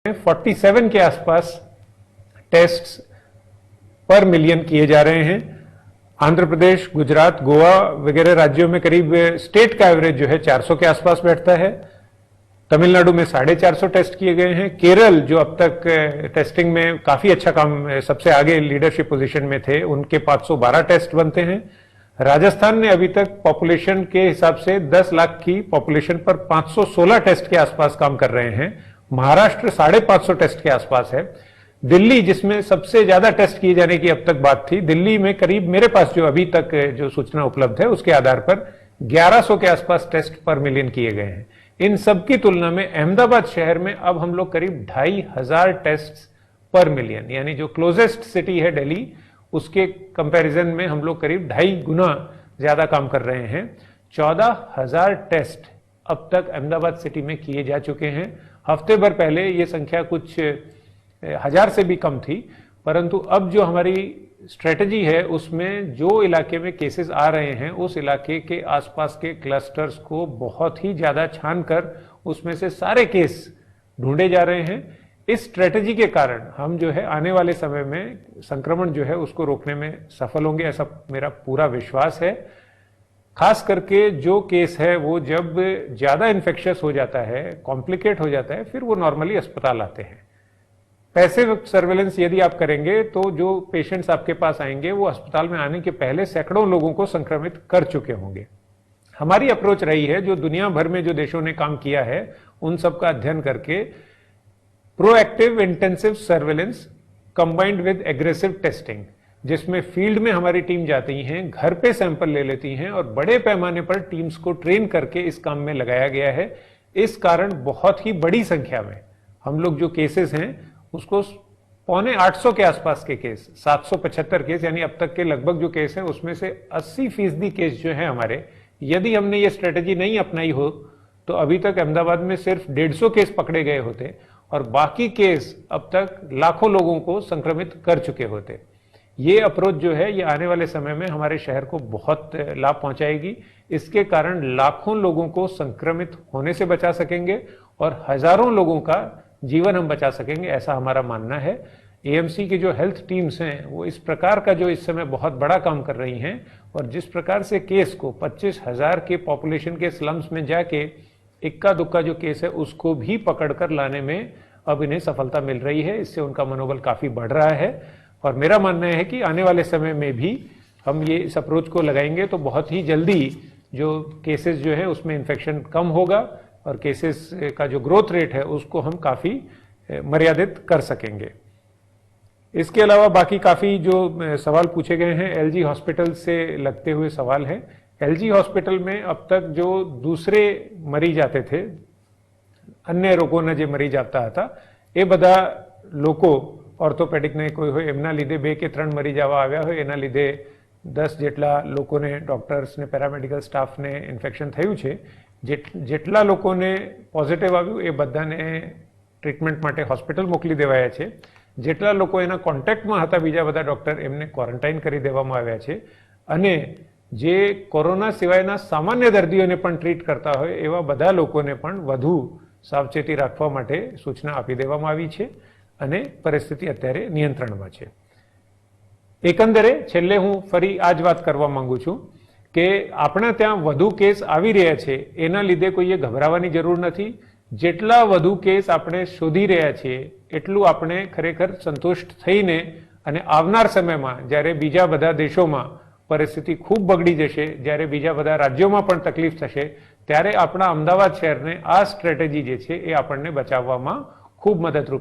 47 के आसपास टेस्ट्स पर मिलियन किए जा रहे हैं। आंध्र प्रदेश, गुजरात, गोवा वगैरह राज्यों में करीब स्टेट का एवरेज जो है 400 के आसपास बैठता है। तमिलनाडु में 450 टेस्ट किए गए हैं। केरल जो अब तक टेस्टिंग में काफी अच्छा काम, सबसे आगे लीडरशिप पोजीशन में थे, उनके 512 टेस्ट बनते हैं। राजस्थान ने अभी तक पॉपुलेशन के हिसाब से 10 लाख की पॉपुलेशन पर 516 टेस्ट के आसपास काम कर रहे हैं। महाराष्ट्र 550 टेस्ट के आसपास है। दिल्ली, जिसमें सबसे ज्यादा टेस्ट किए जाने की अब तक बात थी, दिल्ली में करीब, मेरे पास जो अभी तक जो सूचना उपलब्ध है उसके आधार पर 1100 के आसपास टेस्ट पर मिलियन किए गए हैं। इन सब की तुलना में अहमदाबाद शहर में अब हम लोग करीब 2500 टेस्ट पर मिलियन, यानी जो क्लोजेस्ट सिटी है दिल्ली, उसके कंपैरिजन में हम लोग करीब 2.5 गुना ज्यादा काम कर रहे हैं। 14,000 टेस्ट अब तक अहमदाबाद सिटी में किए जा चुके हैं। हफ्ते भर पहले ये संख्या कुछ 1000 से भी कम थी, परंतु अब जो हमारी स्ट्रेटजी है उसमें जो इलाके में केसेस आ रहे हैं उस इलाके के आसपास के क्लस्टर्स को बहुत ही ज्यादा छानकर उसमें से सारे केस ढूंढे जा रहे हैं। इस स्ट्रेटजी के कारण हम जो है आने वाले समय में संक्रमण जो है उसको रोकने में सफल होंगे, ऐसा मेरा पूरा विश्वास है। खास करके जो केस है वो जब ज्यादा इन्फेक्शियस हो जाता है, कॉम्प्लिकेट हो जाता है, फिर वो नॉर्मली अस्पताल आते हैं। पैसिव सर्वेलेंस यदि आप करेंगे तो जो पेशेंट्स आपके पास आएंगे वो अस्पताल में आने के पहले सैकड़ों लोगों को संक्रमित कर चुके होंगे। हमारी अप्रोच रही है, जो दुनिया भर में जो देशों ने काम किया है उन सब का अध्ययन करके, proactive intensive surveillance combined with aggressive testing, जिसमें फील्ड में हमारी टीम जाती हैं, घर पे सैंपल ले लेती हैं और बड़े पैमाने पर टीम्स को ट्रेन करके इस काम में लगाया गया है। इस कारण बहुत ही बड़ी संख्या में हम लोग जो केसेस हैं उसको 750 के आसपास के केस, 775 केस, यानी अब तक के लगभग जो केस हैं उसमें से 80% केस जो है हमारे, यदि हमने ये स्ट्रेटेजी नहीं अपनाई हो तो अभी तक अहमदाबाद में सिर्फ 150 केस पकड़े गए होते और बाकी केस अब तक लाखों लोगों को संक्रमित कर चुके होते। ये अप्रोच जो है ये आने वाले समय में हमारे शहर को बहुत लाभ पहुंचाएगी। इसके कारण लाखों लोगों को संक्रमित होने से बचा सकेंगे और हजारों लोगों का जीवन हम बचा सकेंगे, ऐसा हमारा मानना है। एएमसी की जो हेल्थ टीम्स हैं वो इस प्रकार का जो इस समय बहुत बड़ा काम कर रही हैं और जिस प्रकार से केस को 25,000 के पॉपुलेशन के स्लम्स में जाके इक्का दुक्का जो केस है उसको भी पकड़कर लाने में अब इन्हें सफलता मिल रही है। इससे उनका मनोबल काफी बढ़ रहा है और मेरा मानना है कि आने वाले समय में भी हम ये इस अप्रोच को लगाएंगे तो बहुत ही जल्दी जो केसेस जो है उसमें इन्फेक्शन कम होगा और केसेस का जो ग्रोथ रेट है उसको हम काफी मर्यादित कर सकेंगे। इसके अलावा बाकी काफी जो सवाल पूछे गए हैं एलजी हॉस्पिटल से लगते हुए सवाल है। एलजी हॉस्पिटल में अब तक जो दूसरे मरीज आते थे, अन्य रोगों जो मरीज आता था, એ બધા લોકો ઓર્થોપેડિક ને કોઈ હોય એમના લીધે 2 કે 3 મરીજ આવા આવ્યા હોય, એના લીધે 10 જેટલા લોકોને, ડોક્ટર્સ ને પેરામેડિકલ સ્ટાફને ઇન્ફેક્શન થયું છે। જેટલા લોકોને પોઝિટિવ આવ્યું એ બધાને ટ્રીટમેન્ટ માટે હોસ્પિટલ મોકલી દેવાયા છે। જેટલા લોકો એના કોન્ટેક્ટમાં હતા બીજા બધા ડોક્ટર, એમને ક્વોરન્ટાઇન કરી દેવામાં આવ્યા છે અને જે કોરોના સિવાયના સામાન્ય દર્દીઓને પણ ટ્રીટ કરતા હોય એવા બધા લોકોને પણ વધુ સાવચેતી રાખવા માટે સૂચના આપી દેવામાં આવી છે અને પરિસ્થિતિ અત્યારે નિયંત્રણમાં છે। એકંદરે છેલ્લે હું ફરી આ જ વાત કરવા માંગુ છું કે આપણા ત્યાં વધુ કેસ આવી રહ્યા છે એના લીધે કોઈએ ગભરાવાની જરૂર નથી। જેટલા વધુ કેસ આપણે શોધી રહ્યા છીએ એટલું આપણે ખરેખર સંતુષ્ટ થઈને અને આવનાર સમયમાં જ્યારે બીજા બધા દેશોમાં પરિસ્થિતિ ખૂબ બગડી જશે, જ્યારે બીજા બધા રાજ્યોમાં પણ તકલીફ થશે, ત્યારે આપણા અમદાવાદ શહેરને આ સ્ટ્રેટેજી જે છે એ આપણને બચાવવામાં ખૂબ મદદરૂપ